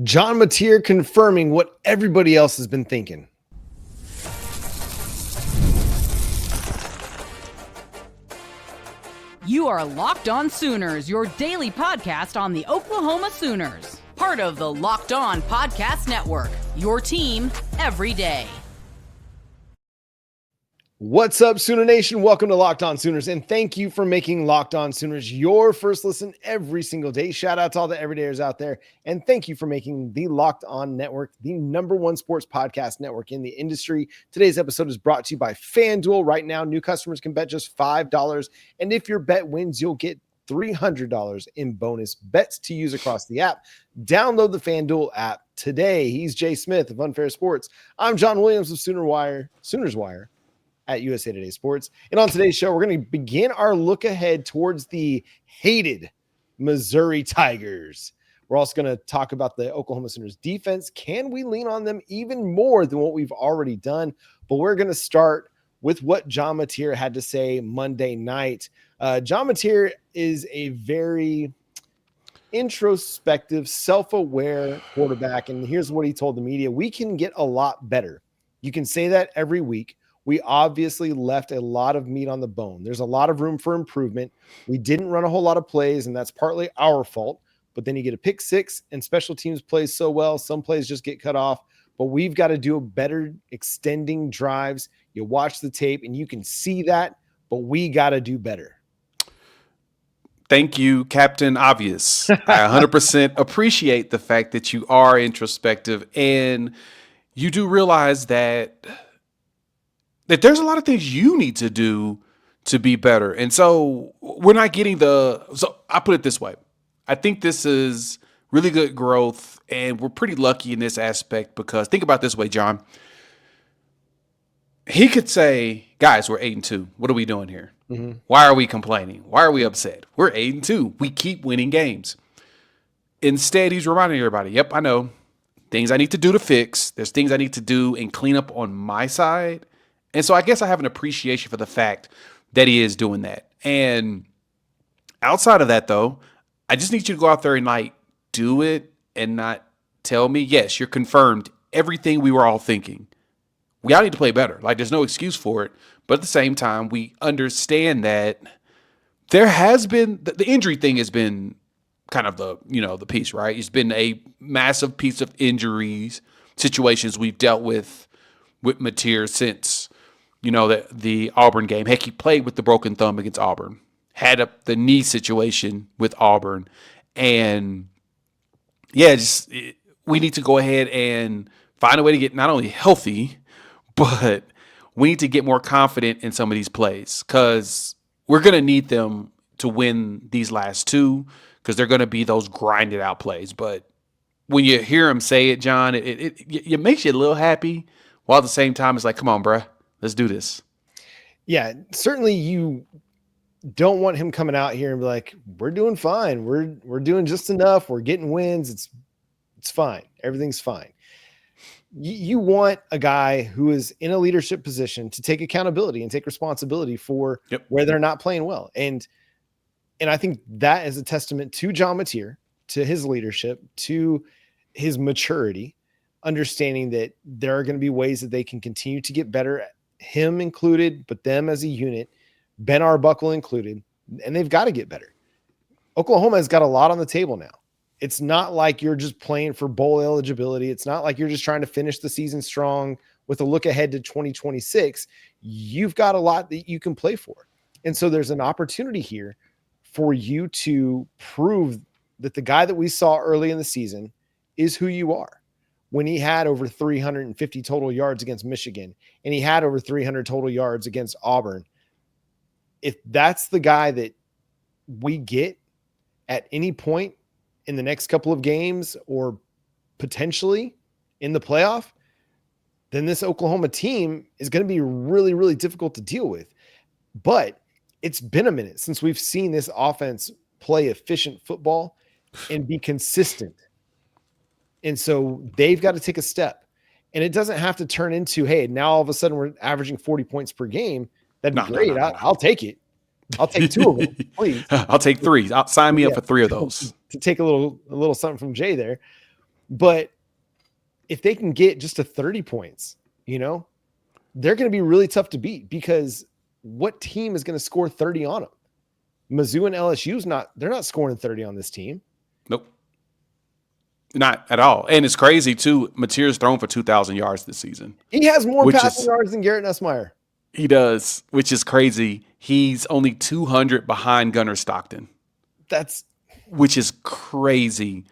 John Mateer confirming what everybody else has been thinking. You are Locked On Sooners, your daily podcast on the Oklahoma Sooners. Part of the Locked On Podcast Network, your team every day. What's up, Sooner Nation? Welcome to Locked On Sooners, and thank you for making Locked On Sooners your first listen every single day. Shout out to all the everydayers out there, and thank you for making the Locked On Network the #1 sports podcast network in the industry. Today's episode is brought to you by FanDuel. Right now, new customers can bet just $5, and if your bet wins, you'll get $300 in bonus bets to use across the app. Download the FanDuel app today. He's Jay Smith of Unfair Sports. I'm John Williams of Sooners Wire at USA Today Sports. And on today's show, we're going to begin our look ahead towards the hated Missouri Tigers. We're also going to talk about the Oklahoma Sooners defense. Can we lean on them even more than what we've already done? But we're going to start with what John Mateer had to say Monday night. John Mateer is a very introspective, self-aware quarterback. And here's what he told the media. We can get a lot better. You can say that every week. We obviously left a lot of meat on the bone. There's a lot of room for improvement. We didn't run a whole lot of plays, and that's partly our fault. But then you get a pick six, and special teams plays so well. Some plays just get cut off. But we've got to do a better extending drives. You watch the tape, and you can see that. But we got to do better. Thank you, Captain Obvious. I 100% appreciate the fact that you are introspective, and you do realize that there's a lot of things you need to do to be better. And so we're not getting so I put it this way. I think this is really good growth, and we're pretty lucky in this aspect because think about it this way, John. He could say, guys, we're 8-2. What are we doing here? Mm-hmm. Why are we complaining? Why are we upset? We're 8-2. We keep winning games. Instead, he's reminding everybody, yep, I know things I need to do to fix. There's things I need to do and clean up on my side. And so I guess I have an appreciation for the fact that he is doing that. And outside of that, though, I just need you to go out there and do it and not tell me, yes, you're confirmed everything we were all thinking. We all need to play better. There's no excuse for it. But at the same time, we understand that there has been the injury thing has been kind of the piece, right? It's been a massive piece of injuries situations we've dealt with Mateer since the Auburn game. Heck, he played with the broken thumb against Auburn, had the knee situation with Auburn. And we need to go ahead and find a way to get not only healthy, but we need to get more confident in some of these plays because we're going to need them to win these last two because they're going to be those grinded out plays. But when you hear him say it, John, it makes you a little happy while at the same time it's like, come on, bruh. Let's do this. Yeah, certainly you don't want him coming out here and be like, we're doing fine. We're doing just enough. We're getting wins. It's fine. Everything's fine. You want a guy who is in a leadership position to take accountability and take responsibility for where they're not playing well. And I think that is a testament to John Mateer, to his leadership, to his maturity, understanding that there are going to be ways that they can continue to get better, him included, but them as a unit, Ben Arbuckle included, and they've got to get better. Oklahoma has got a lot on the table now. It's not like you're just playing for bowl eligibility. It's not like you're just trying to finish the season strong with a look ahead to 2026. You've got a lot that you can play for. And so there's an opportunity here for you to prove that the guy that we saw early in the season is who you are. When he had over 350 total yards against Michigan and he had over 300 total yards against Auburn, if that's the guy that we get at any point in the next couple of games or potentially in the playoff, then this Oklahoma team is going to be really, really difficult to deal with. But it's been a minute since we've seen this offense play efficient football and be consistent. And so they've got to take a step. And it doesn't have to turn into, hey, now all of a sudden we're averaging 40 points per game. That'd be great. I'll take it. I'll take two of them, please. I'll take three. Sign me up for three of those. To take a little something from Jay there. But if they can get just to 30 points, they're going to be really tough to beat, because what team is going to score 30 on them? Mizzou and LSU's they're not scoring 30 on this team. Nope. Not at all. And it's crazy too. Mateer's thrown for 2,000 yards this season. He has more passing yards than Garrett Nussmeier. He does, which is crazy. He's only 200 behind Gunnar Stockton. Which is crazy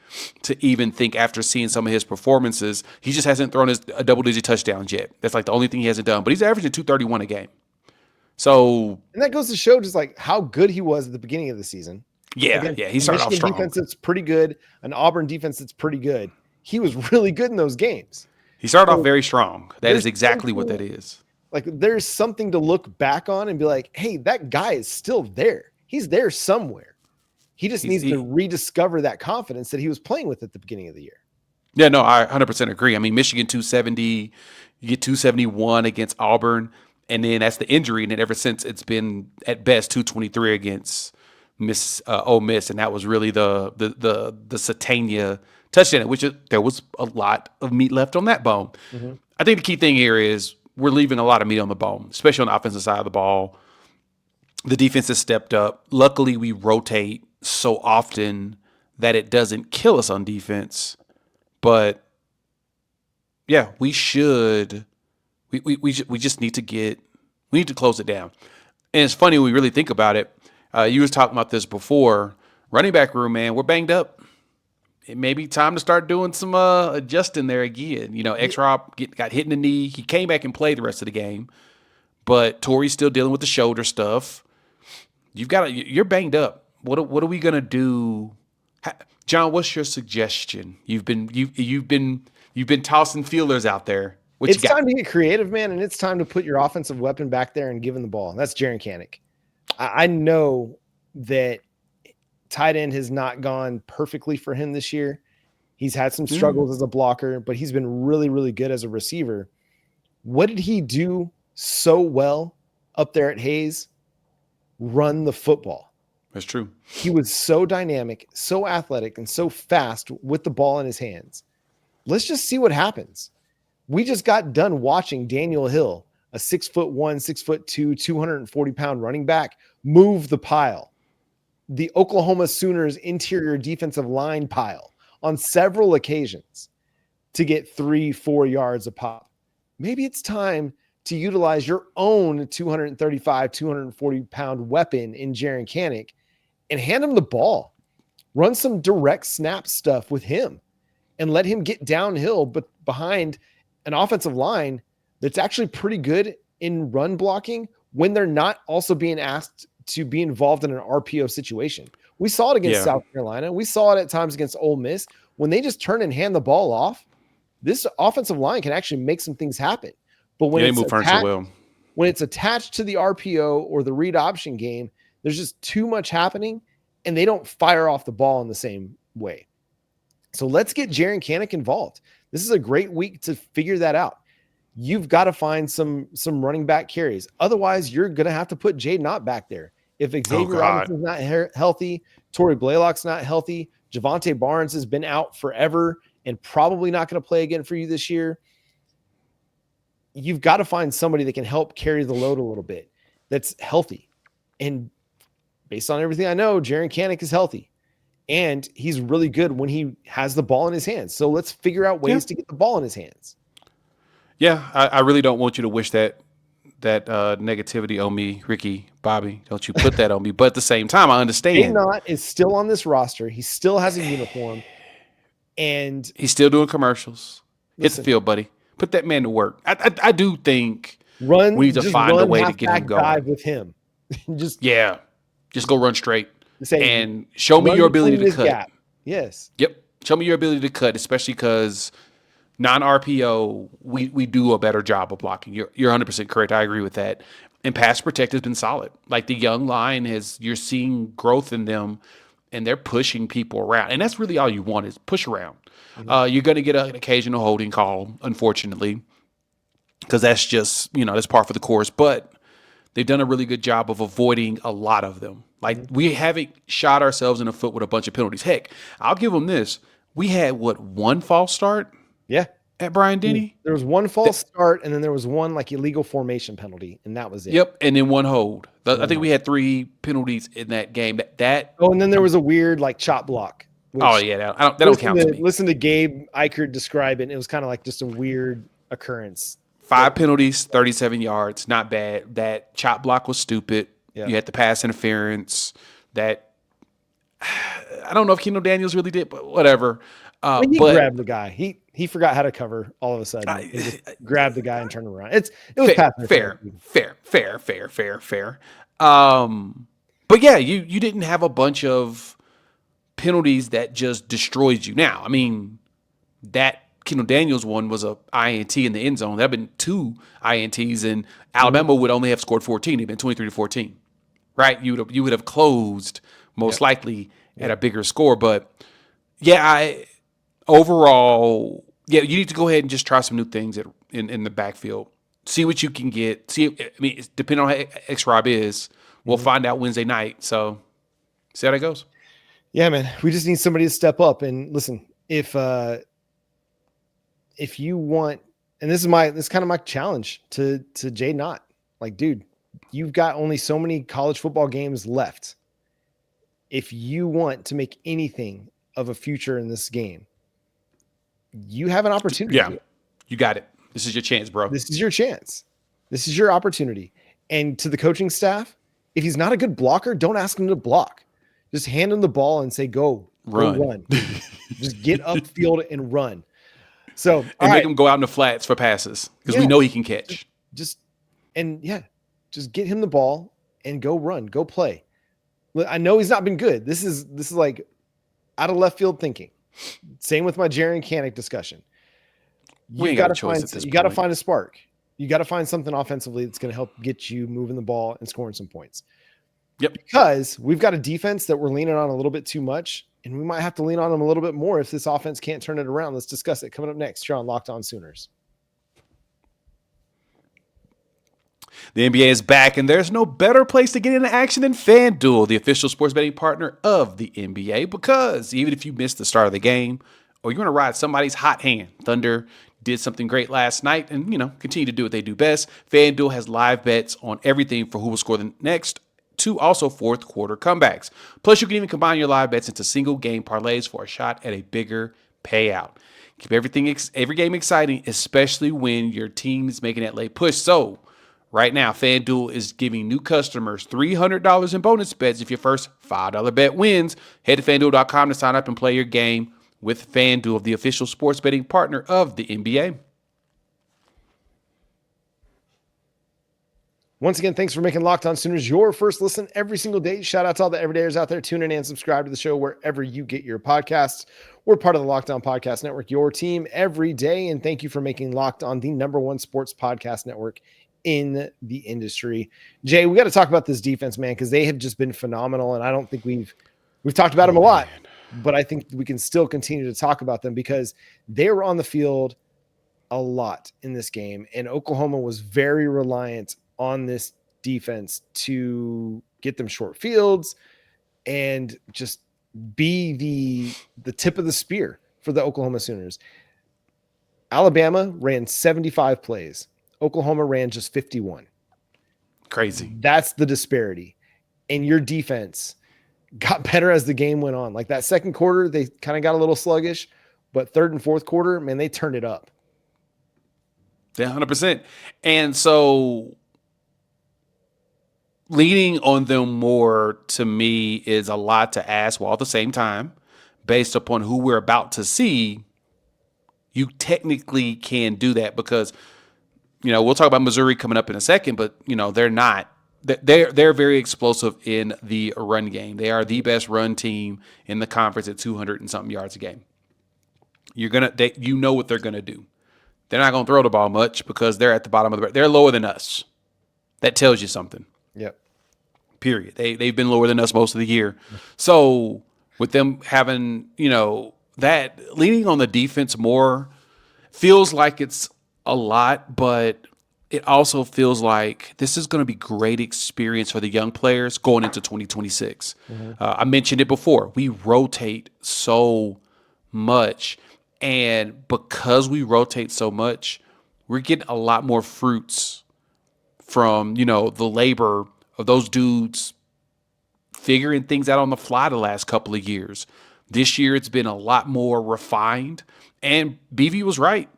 to even think after seeing some of his performances. He just hasn't thrown a double-digit touchdowns yet. That's like the only thing he hasn't done. But he's averaging 231 a game. So, and that goes to show just like how good he was at the beginning of the season. Yeah, he started off strong. Defense that's pretty good, an Auburn defense that's pretty good. He was really good in those games. He started off very strong. That is exactly what that is. Like, there's something to look back on and be like, hey, that guy is still there. He's there somewhere. He just needs to rediscover that confidence that he was playing with at the beginning of the year. Yeah, no, I 100% agree. I mean, Michigan 270, you get 271 against Auburn, and then that's the injury. And then ever since, it's been at best 223 against Ole Miss, and that was really the Satania touchdown, which there was a lot of meat left on that bone. Mm-hmm. I think the key thing here is we're leaving a lot of meat on the bone, especially on the offensive side of the ball. The defense has stepped up. Luckily, we rotate so often that it doesn't kill us on defense. But yeah, we should. We just need to close it down. And it's funny when we really think about it. You was talking about this before. Running back room, man, we're banged up. It may be time to start doing some adjusting there again. X-Rob got hit in the knee. He came back and played the rest of the game. But Torrey's still dealing with the shoulder stuff. You're banged up. What are we gonna do? John, what's your suggestion? You've been tossing feelers out there. It's time to get creative, man, and it's time to put your offensive weapon back there and give him the ball. And that's Jaren Kanak. I know that tight end has not gone perfectly for him this year. He's had some struggles as a blocker, but he's been really, really good as a receiver. What did he do so well up there at Hayes? Run the football. That's true. He was so dynamic, so athletic, and so fast with the ball in his hands. Let's just see what happens. We just got done watching Daniel Hill, a 6'1", 6'2", 240-pound running back, move the pile. The Oklahoma Sooners interior defensive line pile on several occasions to get 3-4 yards a pop. Maybe it's time to utilize your own 235, 240-pound weapon in Jaren Kanak and hand him the ball. Run some direct snap stuff with him and let him get downhill, but behind an offensive line that's actually pretty good in run blocking when they're not also being asked to be involved in an RPO situation. We saw it against South Carolina. We saw it at times against Ole Miss. When they just turn and hand the ball off, this offensive line can actually make some things happen. But when it's attached to the RPO or the read option game, there's just too much happening and they don't fire off the ball in the same way. So let's get Jaren Kanak involved. This is a great week to figure that out. You've got to find some running back carries. Otherwise, you're going to have to put Jaden Ott back there. If Xavier Robinson's not healthy, Torrey Blaylock's not healthy, Javonte Barnes has been out forever and probably not going to play again for you this year. You've got to find somebody that can help carry the load a little bit that's healthy. And based on everything I know, Jaren Kanak is healthy. And he's really good when he has the ball in his hands. So let's figure out ways to get the ball in his hands. Yeah, I really don't want you to wish that negativity on me, Ricky, Bobby. Don't you put that on me. But at the same time, I understand. Knott is still on this roster. He still has a uniform. And he's still doing commercials. Hit the field, buddy. Put that man to work. I do think we need to find a way to get him going. Dive with him. Just go run straight. And show me your ability to cut. Gap. Yes. Yep. Show me your ability to cut, especially because non-RPO, we do a better job of blocking. You're 100% correct. I agree with that. And pass protect has been solid. Like the young line you're seeing growth in them, and they're pushing people around. And that's really all you want is push around. Mm-hmm. You're going to get an occasional holding call, unfortunately, because that's just, that's par for the course. But they've done a really good job of avoiding a lot of them. Like, we haven't shot ourselves in the foot with a bunch of penalties. Heck, I'll give them this. we had one false start Yeah. at Bryant Denny? There was one false start, and then there was one like illegal formation penalty, and that was it. Yep, and then one hold. I think we had 3 penalties in that game. And then there was a weird like chop block. Oh yeah, that don't count to me. Listen to Gabe Eichert describe it. And it was kind of like just a weird occurrence. 5 penalties, 37 yards, not bad. That chop block was stupid. Yeah. You had the pass interference. That I don't know if Kendall Daniels really did, but whatever. He grabbed the guy. He forgot how to cover all of a sudden. He just grabbed the guy and turned around. It was fair. But yeah, you didn't have a bunch of penalties that just destroyed you. Now, I mean, that Kendall Daniels one was a INT in the end zone. There have been 2 INTs, and Alabama would only have scored 14. It'd been 23-14, right? You would have closed most likely at a bigger score. But yeah, overall, you need to go ahead and just try some new things in the backfield. See what you can get. Depending on how X-Rob is, we'll find out Wednesday night. So see how that goes. Yeah, man. We just need somebody to step up and listen. If you want, and this is kind of my challenge to Jay Knott. Like, dude, you've got only so many college football games left. If you want to make anything of a future in this game, you have an opportunity. Yeah, you got it. This is your chance, bro. This is your chance. This is your opportunity. And to the coaching staff, if he's not a good blocker, don't ask him to block. Just hand him the ball and say, go run. Just get upfield and run. So and make him go out in the flats for passes because we know he can catch. Just get him the ball and go run, go play. I know he's not been good. This is like out of left field thinking. Same with my Jaren Kanak discussion. You got to find a spark. You got to find something offensively that's going to help get you moving the ball and scoring some points. Yep. Because we've got a defense that we're leaning on a little bit too much, and we might have to lean on them a little bit more if this offense can't turn it around. Let's discuss it coming up next here on Locked On Sooners. The NBA is back, and there's no better place to get into action than FanDuel, the official sports betting partner of the NBA, because even if you missed the start of the game or you want to ride somebody's hot hand, Thunder did something great last night and, continue to do what they do best. FanDuel has live bets on everything for who will score the next 2 also fourth quarter comebacks. Plus, you can even combine your live bets into single game parlays for a shot at a bigger payout. Keep every game exciting, especially when your team is making that late push. So, right now, FanDuel is giving new customers $300 in bonus bets if your first $5 bet wins. Head to FanDuel.com to sign up and play your game with FanDuel, the official sports betting partner of the NBA. Once again, thanks for making Locked On Sooners your first listen every single day. Shout out to all the everydayers out there. Tune in and subscribe to the show wherever you get your podcasts. We're part of the Locked On Podcast Network, your team every day. And thank you for making Locked On the #1 sports podcast network in the industry. Jay, we got to talk about this defense, man, because they have just been phenomenal. And I don't think we've talked about them a lot, but I think we can still continue to talk about them because they were on the field a lot in this game. And Oklahoma was very reliant on this defense to get them short fields and just be the tip of the spear for the Oklahoma Sooners. Alabama ran 75 plays. Oklahoma ran just 51. Crazy. That's the disparity. And your defense got better as the game went on. Like that second quarter, they kind of got a little sluggish, but third and fourth quarter, man, they turned it up. Yeah, 100%. And so leaning on them more, to me, is a lot to ask, while at the same time, based upon who we're about to see, you technically can do that because, we'll talk about Missouri coming up in a second, but, they're not. They're very explosive in the run game. They are the best run team in the conference at 200 and something yards a game. You know what they're going to do. They're not going to throw the ball much because they're at the bottom of the – they're lower than us. That tells you something. Yep. Period. They've been lower than us most of the year. So with them having, that leaning on the defense more feels like it's a lot, but it also feels like this is going to be great experience for the young players going into 2026. Mm-hmm. I mentioned it before. We rotate so much. And because we rotate so much, we're getting a lot more fruits from, the labor of those dudes figuring things out on the fly the last couple of years. This year, it's been a lot more refined. And BV was right.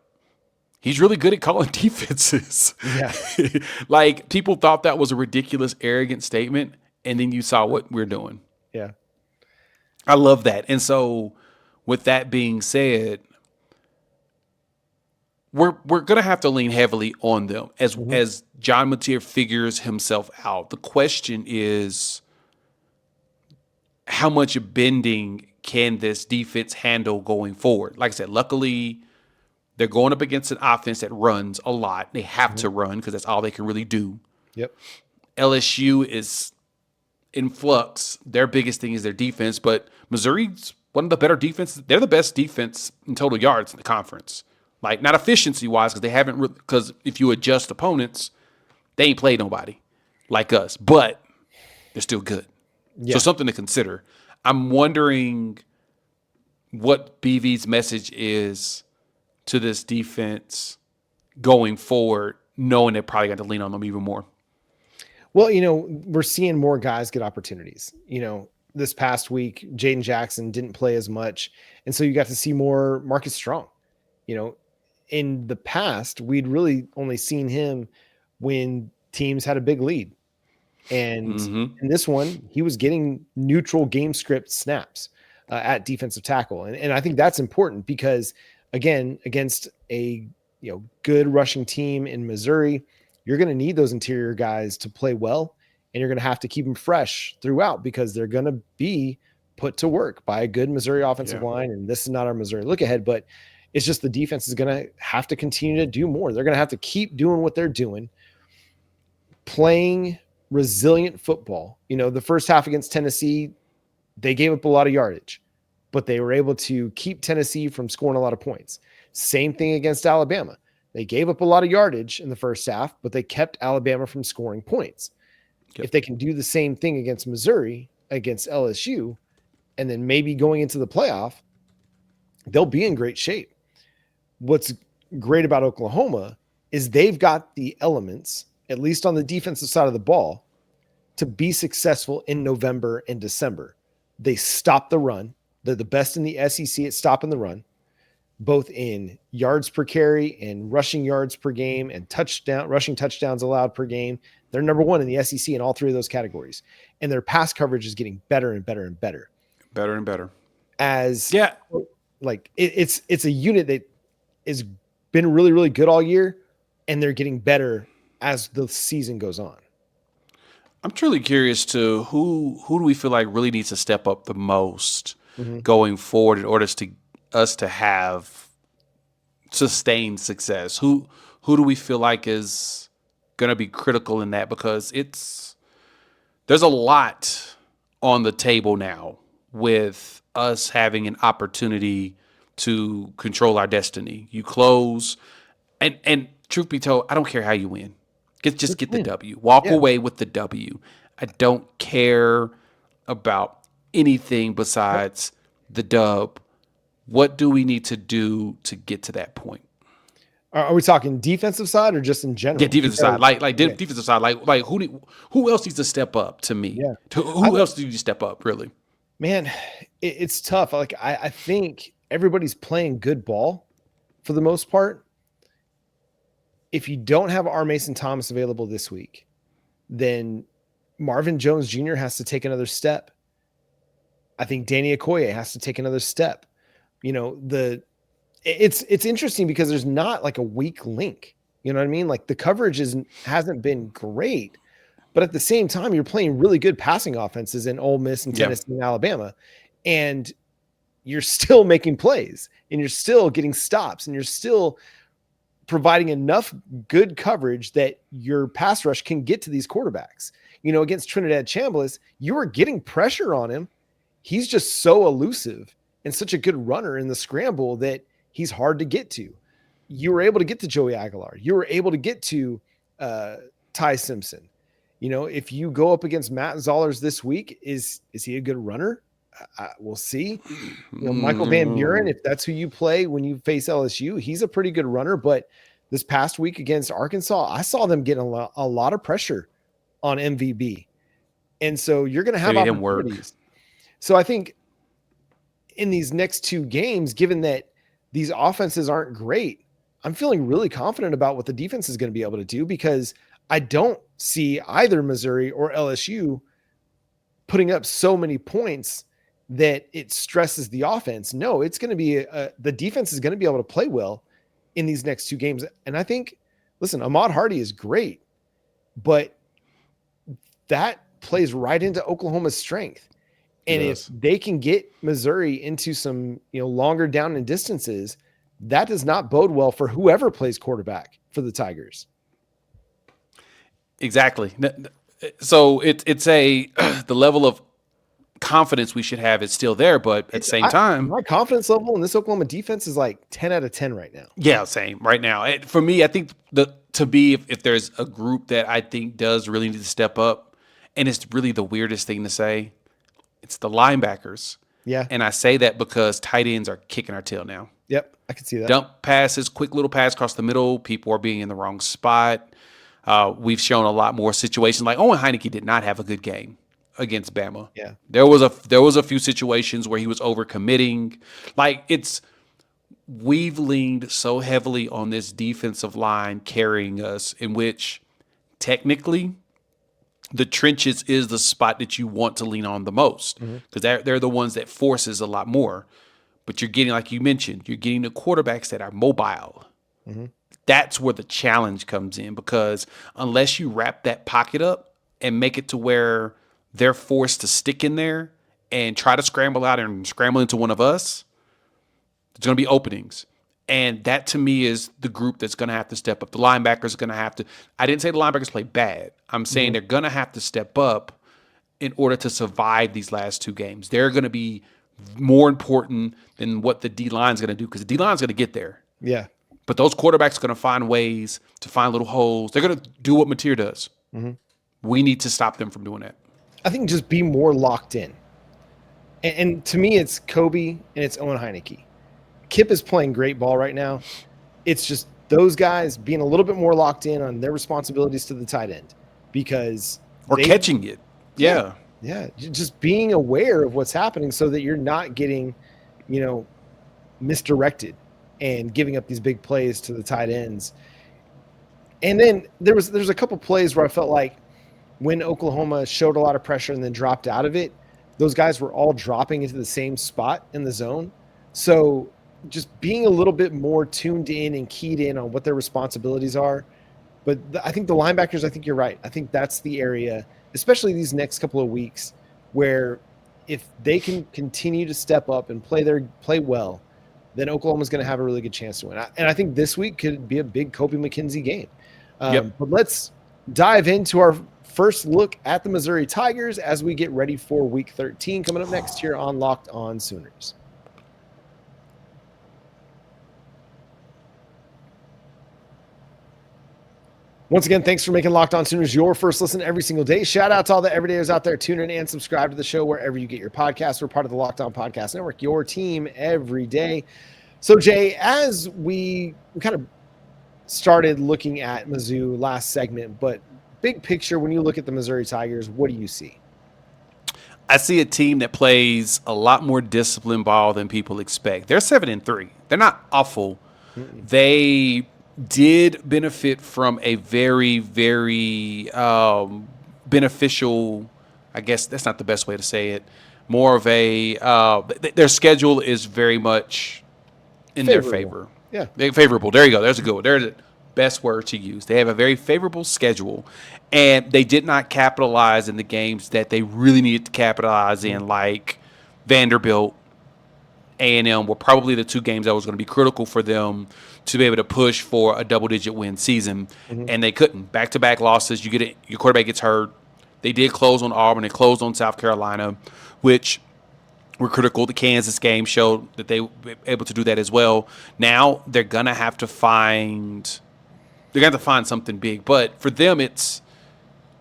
He's really good at calling defenses. Yeah. Like, people thought that was a ridiculous, arrogant statement. And then you saw what we're doing. Yeah. I love that. And so, with that being said, we're going to have to lean heavily on them as John Mateer figures himself out. The question is, how much bending can this defense handle going forward? Like I said, luckily, they're going up against an offense that runs a lot. They have to run because that's all they can really do. Yep. LSU is in flux. Their biggest thing is their defense, but Missouri's one of the better defenses. They're the best defense in total yards in the conference. Like, not efficiency-wise, because they haven't because if you adjust opponents, they ain't played nobody like us, but they're still good. Yeah. So something to consider. I'm wondering what BV's message is to this defense going forward, knowing they're probably going to lean on them even more. Well, we're seeing more guys get opportunities. This past week, Jaden Jackson didn't play as much, and so you got to see more Marcus Strong. In the past, we'd really only seen him when teams had a big lead. And in this one, he was getting neutral game script snaps at defensive tackle. And I think that's important because, again, against a good rushing team in Missouri, you're going to need those interior guys to play well, and you're going to have to keep them fresh throughout because they're going to be put to work by a good Missouri offensive line. And this is not our Missouri look ahead, but it's just the defense is going to have to continue to do more. They're going to have to keep doing what they're doing, playing resilient football. The first half against Tennessee, they gave up a lot of yardage, but they were able to keep Tennessee from scoring a lot of points. Same thing against Alabama. They gave up a lot of yardage in the first half, but they kept Alabama from scoring points. Yep. If they can do the same thing against Missouri, against LSU, and then maybe going into the playoff, they'll be in great shape. What's great about Oklahoma is they've got the elements, at least on the defensive side of the ball, to be successful in November and December. They stop the run. They're the best in the SEC at stopping the run, both in yards per carry and rushing yards per game and rushing touchdowns allowed per game. They're number one in the SEC in all three of those categories. And their pass coverage is getting better and better and better. Better and better. It's a unit that has been really, really good all year, and they're getting better as the season goes on. I'm truly curious to who do we feel like really needs to step up the most going forward in order to us to have sustained success. Who do we feel like is going to be critical in that? Because there's a lot on the table now with us having an opportunity to control our destiny. You close, and truth be told, I don't care how you win. Just get the W. Walk away with the W. I don't care about anything besides the dub. What do we need to do to get to that point? Are we talking defensive side or just in general? Yeah, defensive side. Defensive side. Like who else needs to step up to me? Yeah. Who else do you step up, really? Man, it's tough. Like I think everybody's playing good ball for the most part. If you don't have R. Mason Thomas available this week, then Marvin Jones Jr. has to take another step. I think Danny Okoye has to take another step. It's interesting because there's not like a weak link. You know what I mean? Like the coverage hasn't been great, but at the same time, you're playing really good passing offenses in Ole Miss and Tennessee and Alabama, and you're still making plays, and you're still getting stops, and you're still providing enough good coverage that your pass rush can get to these quarterbacks. Against Trinidad Chambliss, you were getting pressure on him. He's just so elusive and such a good runner in the scramble that he's hard to get to. You were able to get to Joey Aguilar. You were able to get to Ty Simpson. If you go up against Matt Zollers this week, is he a good runner? We'll see. Michael Van Buren, if that's who you play when you face LSU, he's a pretty good runner. But this past week against Arkansas, I saw them getting a lot of pressure on MVB. And so you're going to have opportunities. So I think in these next two games, given that these offenses aren't great, I'm feeling really confident about what the defense is going to be able to do, because I don't see either Missouri or LSU putting up so many points that it stresses the offense. No, it's going to be the defense is going to be able to play well in these next two games. And I think, listen, Ahmad Hardy is great, but that plays right into Oklahoma's strength. And if they can get Missouri into some, longer down and distances, that does not bode well for whoever plays quarterback for the Tigers. Exactly. So it's the level of confidence we should have is still there, but at the same time, my confidence level in this Oklahoma defense is like 10 out of 10 right now. Yeah, same right now. For me, I think if there's a group that I think does really need to step up, and it's really the weirdest thing to say, it's the linebackers. Yeah. And I say that because tight ends are kicking our tail now. Yep, I can see that. Dump passes, quick little pass across the middle. People are being in the wrong spot. We've shown a lot more situations. Like Owen Heineke did not have a good game against Bama. Yeah. There was a few situations where he was overcommitting. We've leaned so heavily on this defensive line carrying us, in which technically the trenches is the spot that you want to lean on the most, because they're the ones that forces a lot more. But you're getting, like you mentioned, you're getting the quarterbacks that are mobile. That's where the challenge comes in, because unless you wrap that pocket up and make it to where they're forced to stick in there and try to scramble out and scramble into one of us, there's going to be openings. And that, to me, is the group that's going to have to step up. The linebackers are going to have to – I didn't say the linebackers play bad. I'm saying they're going to have to step up in order to survive these last two games. They're going to be more important than what the D-line is going to do, because the D-line is going to get there. Yeah. But those quarterbacks are going to find ways to find little holes. They're going to do what Mateer does. We need to stop them from doing that. I think just be more locked in. And to me, it's Kobe and it's Owen Heineke. Kip is playing great ball right now. It's just those guys being a little bit more locked in on their responsibilities to the tight end, because catching it. Yeah. Yeah. Just being aware of what's happening so that you're not getting, misdirected and giving up these big plays to the tight ends. And then there's a couple plays where I felt like when Oklahoma showed a lot of pressure and then dropped out of it, those guys were all dropping into the same spot in the zone. So just being a little bit more tuned in and keyed in on what their responsibilities are. But I think the linebackers, I think you're right. I think that's the area, especially these next couple of weeks, where if they can continue to step up and play well, then Oklahoma's going to have a really good chance to win. And I think this week could be a big Kobe McKenzie game. But let's dive into our first look at the Missouri Tigers as we get ready for Week 13 coming up next here on Locked On Sooners. Once again, thanks for making Locked On Sooners your first listen every single day. Shout out to all the everydayers out there. Tune in and subscribe to the show wherever you get your podcasts. We're part of the Locked On Podcast Network, your team every day. So, Jay, as we kind of started looking at Mizzou last segment, but big picture, when you look at the Missouri Tigers, what do you see? I see a team that plays a lot more disciplined ball than people expect. They're 7-3. They're not awful. They did benefit from a very, very beneficial, I guess that's not the best way to say it, more of a their schedule is very much in their favor. Yeah. They're favorable. There you go. There's a good one. There's the best word to use. They have a very favorable schedule, and they did not capitalize in the games that they really needed to capitalize in, like Vanderbilt, A&M were probably the two games that was going to be critical for them to be able to push for a double-digit win season, and they couldn't. Back-to-back losses, your quarterback gets hurt. They did close on Auburn. They closed on South Carolina, which were critical. The Kansas game showed that they were able to do that as well. Now they're going to have to find something big. But for them,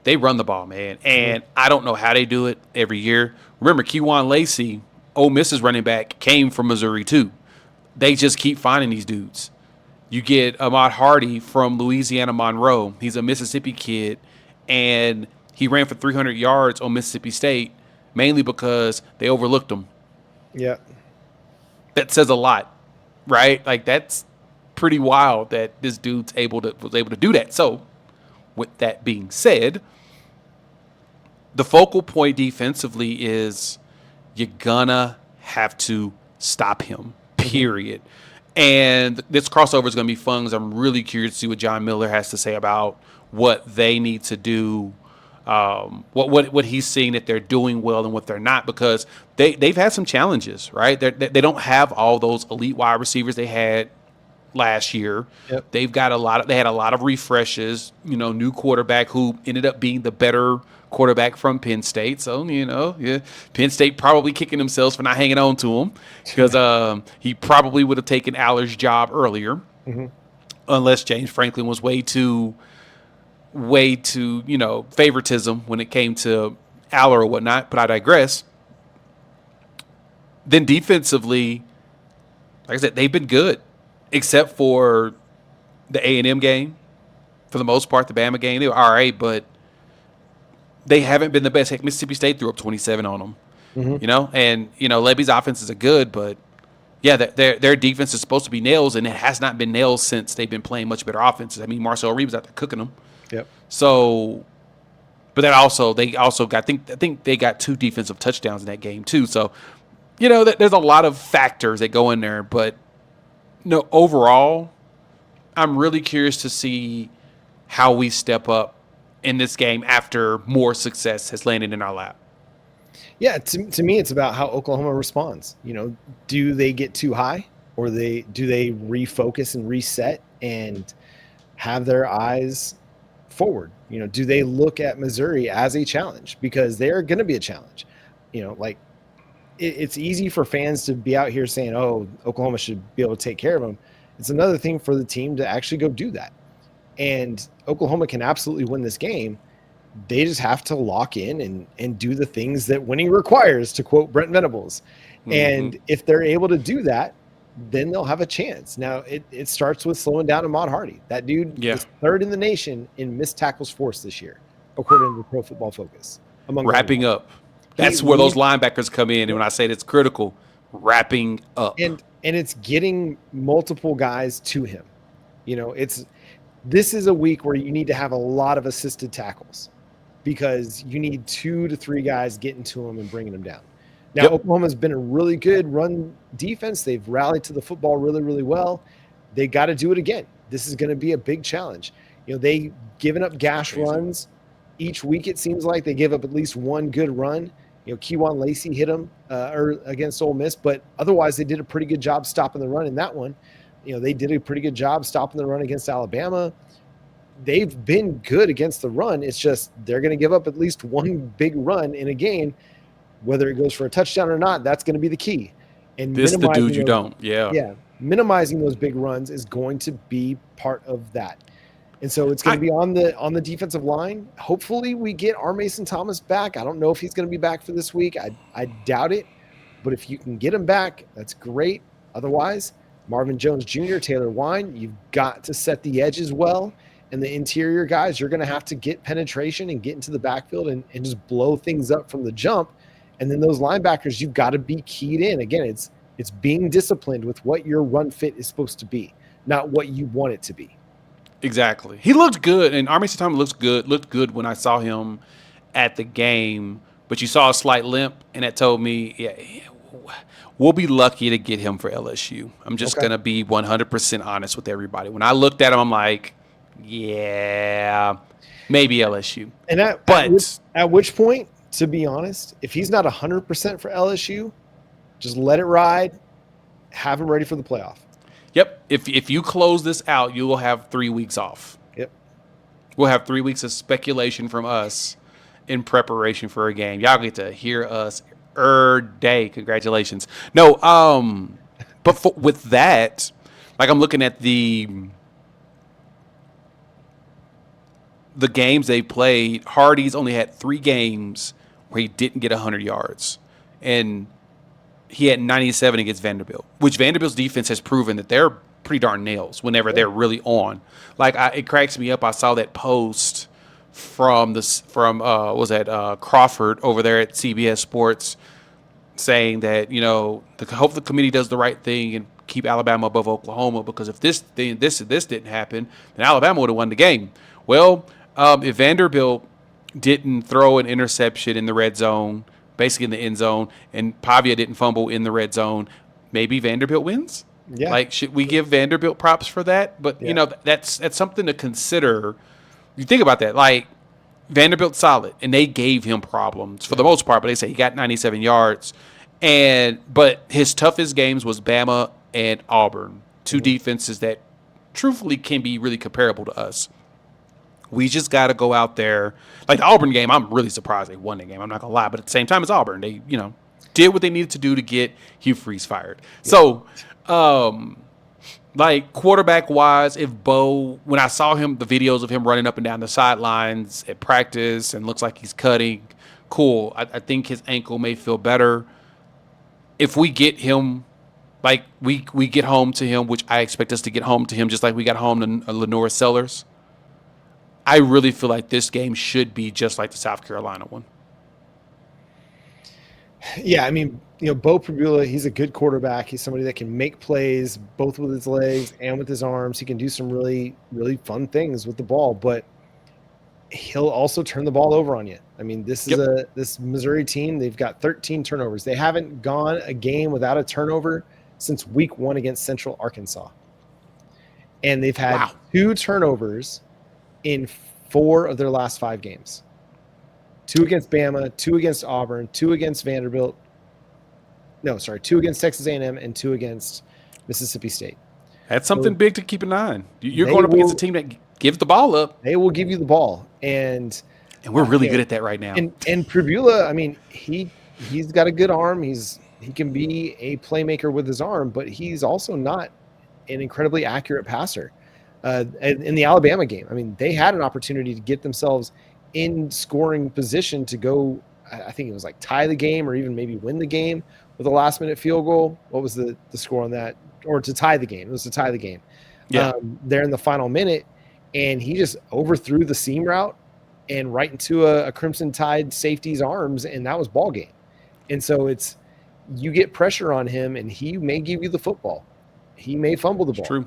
they run the ball, man. And I don't know how they do it every year. Remember, Keywan Lacey, Ole Miss's running back, came from Missouri too. They just keep finding these dudes. You get Ahmad Hardy from Louisiana Monroe. He's a Mississippi kid, and he ran for 300 yards on Mississippi State, mainly because they overlooked him. Yeah. That says a lot, right? Like, that's pretty wild that this dude's was able to do that. So, with that being said, the focal point defensively is you're gonna have to stop him, period. And this crossover is going to be fun because I'm really curious to see what John Miller has to say about what they need to do, what he's seeing that they're doing well and what they're not, because they've had some challenges, right? They don't have all those elite wide receivers they had last year. Yep. They had a lot of refreshes, new quarterback who ended up being the better quarterback from Penn State. So, Penn State probably kicking themselves for not hanging on to him, because he probably would have taken Aller's job earlier, unless James Franklin was way too favoritism when it came to Aller or whatnot. But I digress. Then defensively, like I said, they've been good, except for the A&M game. For the most part, the Bama game, they were all right, but they haven't been the best. Heck, Mississippi State threw up 27 on them, And Levy's offenses are good, but yeah, their defense is supposed to be nails, and it has not been nails since they've been playing much better offenses. I mean, Marcel Reeves out there cooking them. Yep. So, but they also got, I think they got 2 defensive touchdowns in that game too. So, there's a lot of factors that go in there, but overall, I'm really curious to see how we step up in this game after more success has landed in our lap. Yeah, to me, it's about how Oklahoma responds. Do they get too high, or do they refocus and reset and have their eyes forward? Do they look at Missouri as a challenge, because they're going to be a challenge? It's easy for fans to be out here saying, "Oh, Oklahoma should be able to take care of them." It's another thing for the team to actually go do that. And Oklahoma can absolutely win this game. They just have to lock in and do the things that winning requires, to quote Brent Venables. And if they're able to do that, then they'll have a chance. Now, it starts with slowing down Ahmad Hardy. That dude is 3rd in the nation in missed tackles forced this year, according to Pro Football Focus. Wrapping up. That's where those linebackers come in. And when I say it's critical, wrapping up. And it's getting multiple guys to him. This is a week where you need to have a lot of assisted tackles, because you need 2 to 3 guys getting to him and bringing them down. Now, Oklahoma's been a really good run defense. They've rallied to the football really, really well. They got to do it again. This is going to be a big challenge. They've given up gash runs each week. It seems like they give up at least one good run. Keywan Lacey hit them against Ole Miss, but otherwise they did a pretty good job stopping the run in that one. They did a pretty good job stopping the run against Alabama. They've been good against the run. It's just they're going to give up at least one big run in a game. Whether it goes for a touchdown or not, that's going to be the key. And this is the dude you don't. Yeah. Minimizing those big runs is going to be part of that. And so it's going to be on the defensive line. Hopefully we get R. Mason Thomas back. I don't know if he's going to be back for this week. I doubt it. But if you can get him back, that's great. Otherwise, Marvin Jones Jr., Taylor Wine, you've got to set the edges well. And the interior guys, you're going to have to get penetration and get into the backfield and just blow things up from the jump. And then those linebackers, you've got to be keyed in. Again, it's being disciplined with what your run fit is supposed to be, not what you want it to be. Exactly. He looked good, and R. Mason Thomas looked good when I saw him at the game. But you saw a slight limp, and that told me, we'll be lucky to get him for LSU. I'm just going to be 100% honest with everybody. When I looked at him, I'm like, yeah, maybe LSU. And at which point, to be honest, if he's not 100% for LSU, just let it ride, have him ready for the playoff. Yep. If you close this out, you will have 3 weeks off. Yep. We'll have 3 weeks of speculation from us in preparation for a game. Y'all get to hear us day. Congratulations. No, but with that, like I'm looking at the games they played. Hardy's only had 3 games where he didn't get 100 yards. and he had 97 against Vanderbilt, which Vanderbilt's defense has proven that they're pretty darn nails whenever they're really on. Like, it cracks me up. I saw that post from Crawford over there at CBS Sports saying that, hope the committee does the right thing and keep Alabama above Oklahoma, because if this didn't happen, then Alabama would have won the game. Well, if Vanderbilt didn't throw an interception in the red zone, basically in the end zone, and Pavia didn't fumble in the red zone, maybe Vanderbilt wins. Yeah. Like, should we give Vanderbilt props for that? But that's something to consider. You think about that. Like, Vanderbilt's solid, and they gave him problems for the most part, but they say he got 97 yards. But his toughest games was Bama and Auburn, two defenses that truthfully can be really comparable to us. We just got to go out there. Like the Auburn game, I'm really surprised they won the game. I'm not going to lie. But at the same time, it's Auburn. They, did what they needed to do to get Hugh Freeze fired. Yeah. So, like quarterback-wise, when I saw him, the videos of him running up and down the sidelines at practice and looks like he's cutting, cool. I think his ankle may feel better. If we get him, like we get home to him, which I expect us to get home to him just like we got home to Lenore Sellers, I really feel like this game should be just like the South Carolina one. Yeah, I mean, Bo Pribula, he's a good quarterback. He's somebody that can make plays both with his legs and with his arms. He can do some really, really fun things with the ball, but he'll also turn the ball over on you. I mean, this is this Missouri team, they've got 13 turnovers. They haven't gone a game without a turnover since week 1 against Central Arkansas. And they've had 2 turnovers in 4 of their last 5 games. 2 against Bama, 2 against Auburn, 2 against Vanderbilt. 2 against Texas A&M and 2 against Mississippi State. That's something big to keep an eye on. You're going up against a team that gives the ball up. They will give you the ball. And we're really good at that right now. And Pribula, I mean, he's got a good arm. He can be a playmaker with his arm, but he's also not an incredibly accurate passer. In the Alabama game, I mean, they had an opportunity to get themselves in scoring position to go, I think it was like tie the game or even maybe win the game with a last minute field goal. What was the score on that? Or to tie the game. It was to tie the game. Yeah. There in the final minute, and he just overthrew the seam route and right into a Crimson Tide safety's arms, and that was ball game. And so you get pressure on him, and he may give you the football. He may fumble the ball. It's true.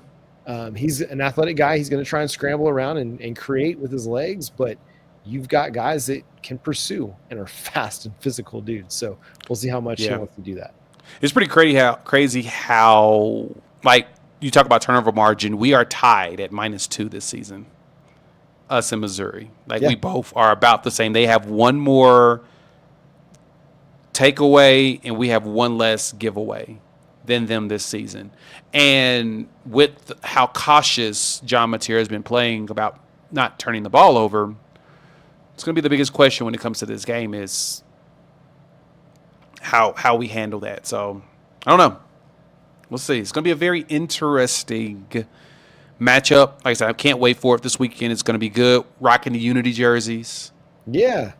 He's an athletic guy. He's going to try and scramble around and create with his legs, but you've got guys that can pursue and are fast and physical dudes. So we'll see how much he wants to do that. It's pretty crazy how like you talk about turnover margin. We are tied at -2 this season. Us in Missouri. We both are about the same. They have one more takeaway and we have one less giveaway than them this season. And with how cautious John Mateer has been playing about not turning the ball over, it's going to be the biggest question when it comes to this game is how we handle that. So, I don't know. We'll see. It's going to be a very interesting matchup. Like I said, I can't wait for it this weekend. It's going to be good. Rocking the Unity jerseys. Yeah.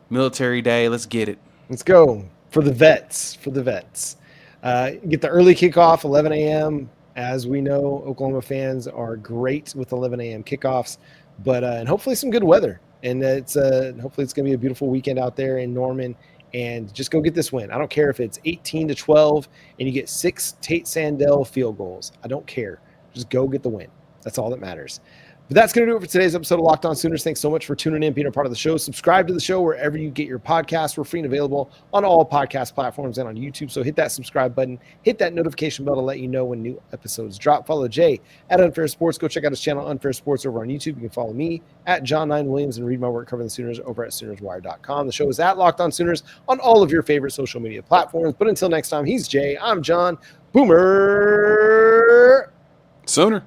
Military Day. Let's get it. Let's go. For the vets. Get the early kickoff, 11 a.m. As we know, Oklahoma fans are great with 11 a.m. kickoffs, but and hopefully some good weather. And hopefully it's going to be a beautiful weekend out there in Norman. And just go get this win. I don't care if it's 18-12 and you get 6 Tate Sandell field goals. I don't care. Just go get the win. That's all that matters. But that's going to do it for today's episode of Locked On Sooners. Thanks so much for tuning in, being a part of the show. Subscribe to the show wherever you get your podcasts. We're free and available on all podcast platforms and on YouTube. So hit that subscribe button. Hit that notification bell to let you know when new episodes drop. Follow Jay at Unfair Sports. Go check out his channel, Unfair Sports, over on YouTube. You can follow me at John9Williams and read my work covering the Sooners over at SoonersWire.com. The show is at Locked On Sooners on all of your favorite social media platforms. But until next time, he's Jay. I'm John. Boomer Sooner.